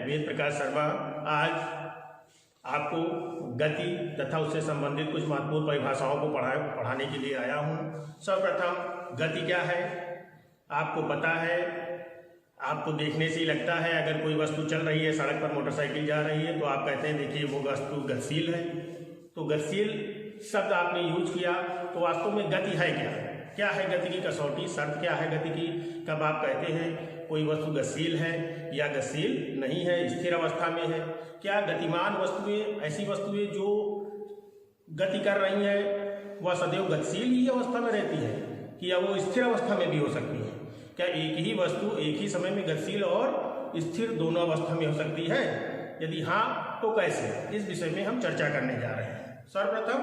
वेद प्रकाश शर्मा आज आपको गति तथा उससे संबंधित कुछ महत्वपूर्ण परिभाषाओं को पढ़ाने के लिए आया हूँ। सर्वप्रथम गति क्या है आपको पता है। आपको देखने से ही लगता है, अगर कोई वस्तु चल रही है, सड़क पर मोटरसाइकिल जा रही है, तो आप कहते हैं देखिए वो वस्तु गतिशील है। तो गतिशील शब्द आपने यूज किया, तो वास्तव में गति है क्या? क्या है गति की कसौटी, शर्त क्या है गति की? कब आप कहते हैं कोई वस्तु गतिशील है या गतिशील नहीं है, स्थिर अवस्था में है? क्या गतिमान वस्तुएं, ऐसी वस्तुएं जो गति कर रही हैं, वह सदैव गतिशील ही अवस्था में रहती है कि या वो स्थिर अवस्था में भी हो सकती है? क्या एक ही वस्तु एक ही समय में गतिशील और स्थिर दोनों अवस्था में हो सकती है? यदि हाँ तो कैसे? इस विषय में हम चर्चा करने जा रहे हैं। सर्वप्रथम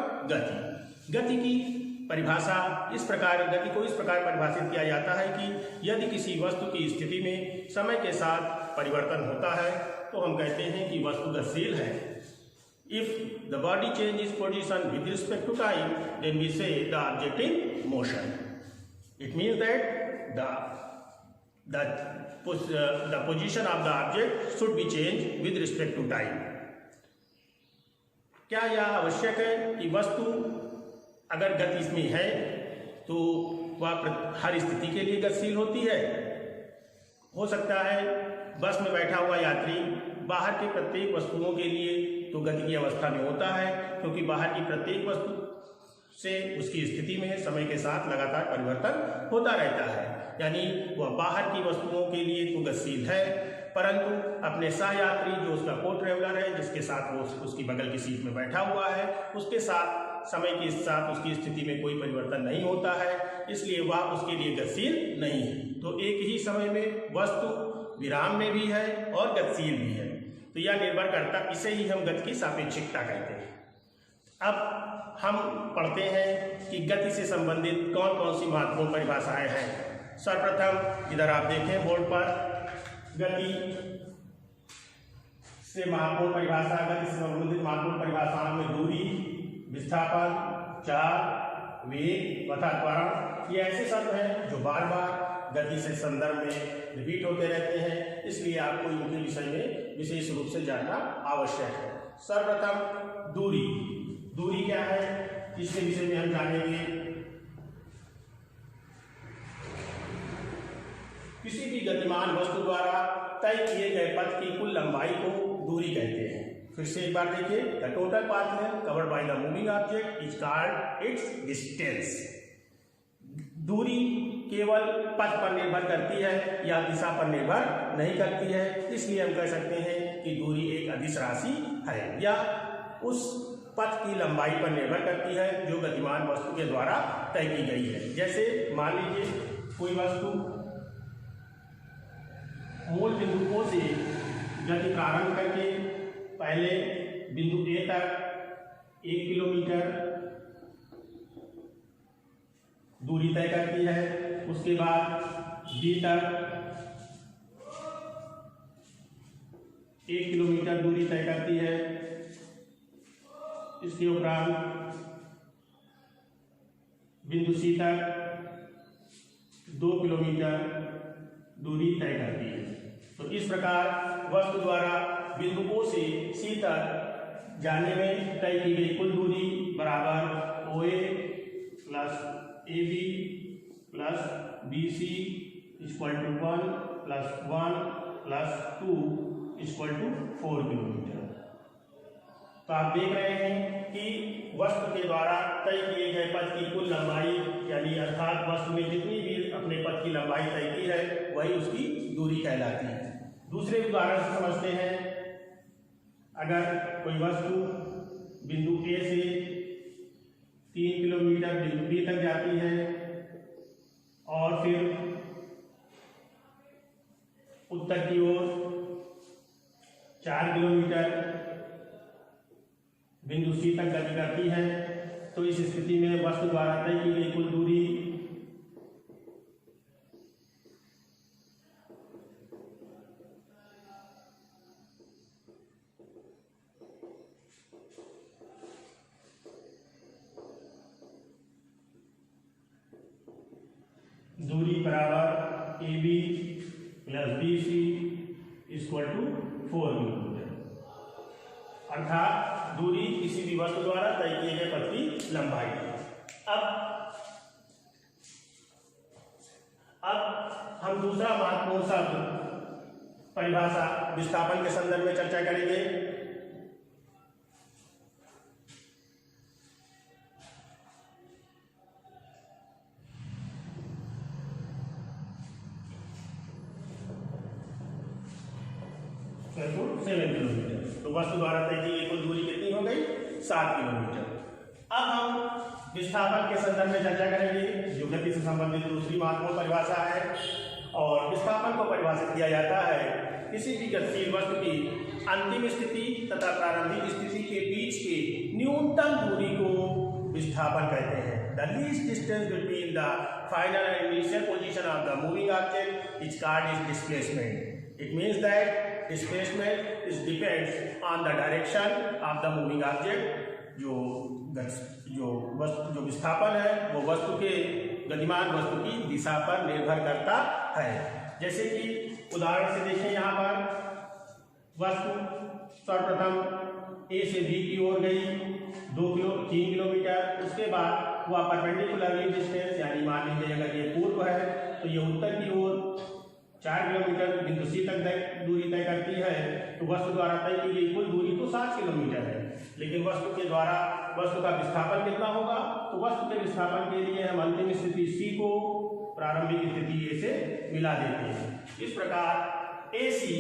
गति की परिभाषा इस प्रकार, गति को इस प्रकार परिभाषित किया जाता है कि यदि किसी वस्तु की स्थिति में समय के साथ परिवर्तन होता है तो हम कहते हैं कि वस्तु गतिशील है। If the body change is position with respect to time, then we say the object in motion. It means that the position of the object should be changed with respect to time। क्या यह आवश्यक है कि वस्तु अगर गति इसमें है तो वह हर स्थिति के लिए गतिशील होती है? हो सकता है बस में बैठा हुआ यात्री बाहर के प्रत्येक वस्तुओं के लिए तो गति की अवस्था में होता है, क्योंकि बाहर की प्रत्येक वस्तु से उसकी स्थिति में समय के साथ लगातार परिवर्तन होता रहता है। यानी वह बाहर की वस्तुओं के लिए तो गतिशील है, परंतु अपने सहयात्री जो उसका को ट्रेवलर है, जिसके साथ वो उसकी बगल की सीट में बैठा हुआ है, उसके साथ समय के साथ उसकी स्थिति में कोई परिवर्तन नहीं होता है, इसलिए वह उसके लिए गतिशील नहीं है। तो एक ही समय में वस्तु विराम में भी है और गतिशील भी है। तो यह निर्भर करता, इसे ही हम गति की सापेक्षिकता कहते हैं। अब हम पढ़ते हैं कि गति से संबंधित कौन कौन सी महत्वपूर्ण परिभाषाएं हैं। सर्वप्रथम इधर आप देखें बोर्ड पर, गति से महत्वपूर्ण परिभाषा, गति से संबंधित महत्वपूर्ण परिभाषाओं में दूरी, विस्थापन, चाल, वेग तथा त्वरण, ये ऐसे शब्द हैं जो बार बार गति से संदर्भ में रिपीट होते रहते हैं, इसलिए आपको इनके विषय में विशेष रूप से जानना आवश्यक है। सर्वप्रथम दूरी क्या है, इसके विषय में हम जानेंगे। किसी भी गतिमान वस्तु द्वारा तय किए गए पथ की कुल लंबाई को दूरी कहते हैं। फिर से एक बार देखिए, the total path length covered by the moving object is called its distance. दूरी केवल पथ पर निर्भर करती है या दिशा पर निर्भर नहीं करती है, इसलिए हम कह सकते हैं कि दूरी एक अदिश राशि है या उस पथ की लंबाई पर निर्भर करती है जो गतिमान वस्तु के द्वारा तय की गई है। जैसे मान लीजिए कोई वस्तु मूल बिंदु O से गति प्रारंभ करके पहले बिंदु A तक 1 किलोमीटर दूरी तय करती है, उसके बाद B तक 1 किलोमीटर दूरी तय करती है, इसके उपरांत बिंदु C तक 2 किलोमीटर दूरी तय करती है। तो इस प्रकार वस्तु द्वारा बिंदु O से C तक जाने में तय की गई कुल दूरी बराबर OA plus AB plus BC equal to 1 plus 1 plus 2 equal to 4 kilometre. तो आप देख रहे हैं कि वस्तु के द्वारा तय किए गए पथ की कुल लंबाई, यानी अर्थात वस्तु ने जितनी भी अपने पथ की लंबाई तय की है वही उसकी दूरी कहलाती है। दूसरे उदाहरण से समझते हैं, अगर कोई वस्तु बिंदु A से 3 किलोमीटर बिंदु B तक जाती है और फिर उत्तर की ओर 4 किलोमीटर बिंदु C तक गति करती है, तो इस स्थिति में वस्तु द्वारा तय की गई कुल दूरी बराबर AB plus BC equal two kilometre, अर्थात दूरी किसी भी वस्तु द्वारा तय किए गए पथ की लंबाई। अब हम दूसरा महत्वपूर्ण शब्द परिभाषा विस्थापन के संदर्भ में चर्चा करेंगे। तो 7 किलोमीटर, तो वस्तु द्वारा तय की गई कुल दूरी कितनी हो गई? 7 किलोमीटर। अब हम विस्थापन के संदर्भ में चर्चा करेंगे, जो गति से संबंधित दूसरी महत्वपूर्ण परिभाषा है। और विस्थापन को परिभाषित किया जाता है किसी भी गतिशील वस्तु की अंतिम स्थिति तथा प्रारंभिक स्थिति के बीच की न्यूनतम दूरी को विस्थापन कहते हैं। The least distance between the final and initial position of the moving object is called is displacement. It means that displacement is depends on the direction of the moving object। जो विस्थापन है वो वस्तु के गतिमान वस्तु की दिशा पर निर्भर करता है। जैसे कि उदाहरण से देखें, यहाँ पर वस्तु सर्वप्रथम ए से बी की ओर गई 3 किलोमीटर, उसके बाद वह परपेंडिकुलरली डिस्टेंस, यानी मान लीजिए अगर ये पूर्व है तो ये उत्तर की ओर 4 किलोमीटर बिंदु सी तक दूरी तय करती है। तो वस्तु द्वारा तय की गई कुल दूरी तो 7 किलोमीटर है, लेकिन वस्तु का विस्थापन कितना होगा? तो वस्तु के विस्थापन के लिए हम अंतिम स्थिति सी को प्रारंभिक स्थिति ए से मिला देते हैं। इस प्रकार ए सी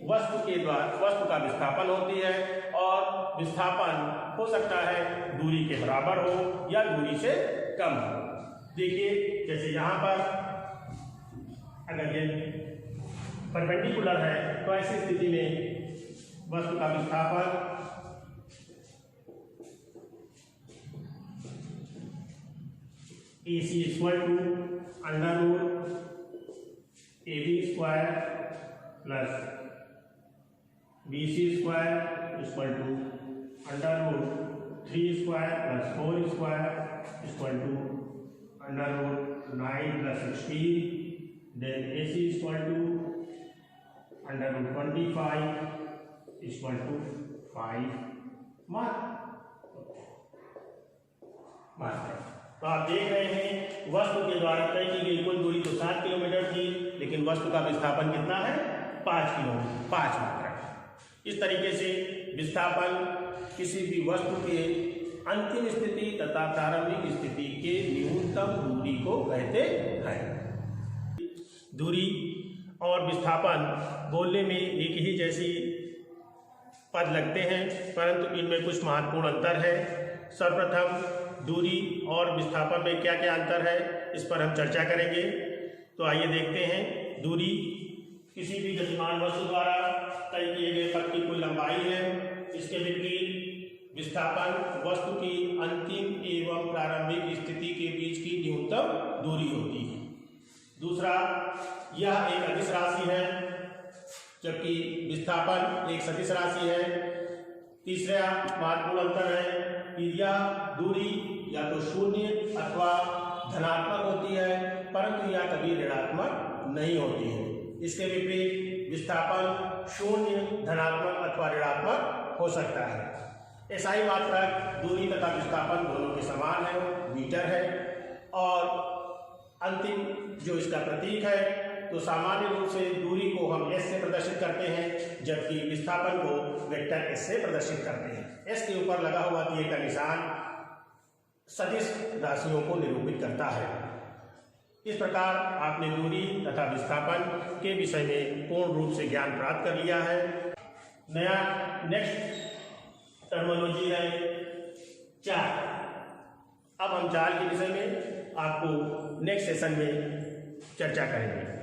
वस्तु का विस्थापन होती है, और विस्थापन हो सकता है दूरी के बराबर हो या दूरी से कम हो। देखिए, जैसे यहाँ पर अगर ये परपेंडिकुलर है तो ऐसी स्थिति में वस्तु का विस्थापन AC equal to under root AB square plus BC square equal to under root 3 square plus 4 square equal to under root 9 plus 16। Then AC is equal to under root 25 is equal to 5 मात्रा। तो आप देख रहे हैं वस्तु के द्वारा तय की गई कुल दूरी तो 7 किलोमीटर थी, लेकिन वस्तु का विस्थापन कितना है? 5 मात्रा। इस तरीके से विस्थापन किसी भी वस्तु के अंतिम स्थिति तथा प्रारंभिक स्थिति के न्यूनतम दूरी को कहते हैं। दूरी और विस्थापन बोलने में एक ही जैसी पद लगते हैं, परंतु इनमें कुछ महत्वपूर्ण अंतर है। सर्वप्रथम दूरी और विस्थापन में क्या क्या अंतर है, इस पर हम चर्चा करेंगे। तो आइए देखते हैं। दूरी किसी भी गतिमान वस्तु द्वारा तय किए गए पथ की कुल लंबाई है। इसके विपरीत विस्थापन वस्तु की अंतिम एवं प्रारंभिक स्थिति के बीच की न्यूनतम दूरी होती है। दूसरा, यह एक अदिश राशि है, जबकि विस्थापन एक सदिश राशि है। तीसरा महत्वपूर्ण अंतर है कि यह दूरी या तो शून्य अथवा धनात्मक होती है, परंतु यह कभी ऋणात्मक नहीं होती है। इसके विपरीत विस्थापन शून्य, धनात्मक अथवा ऋणात्मक हो सकता है। एसआई मात्रक दूरी तथा विस्थापन दोनों के समान है, मीटर है। और अंतिम जो इसका प्रतीक है, तो सामान्य रूप से दूरी को हम S से प्रदर्शित करते हैं, जबकि विस्थापन को वेक्टर S से प्रदर्शित करते हैं। S के ऊपर लगा हुआ तीर का निशान सदिश राशियों को निरूपित करता है। इस प्रकार आपने दूरी तथा विस्थापन के विषय में पूर्ण रूप से ज्ञान प्राप्त कर लिया है। नेक्स्ट टर्मिनोलॉजी है चाल। अब हम चाल के विषय में आपको नेक्स्ट सेशन में चर्चा करेंगे।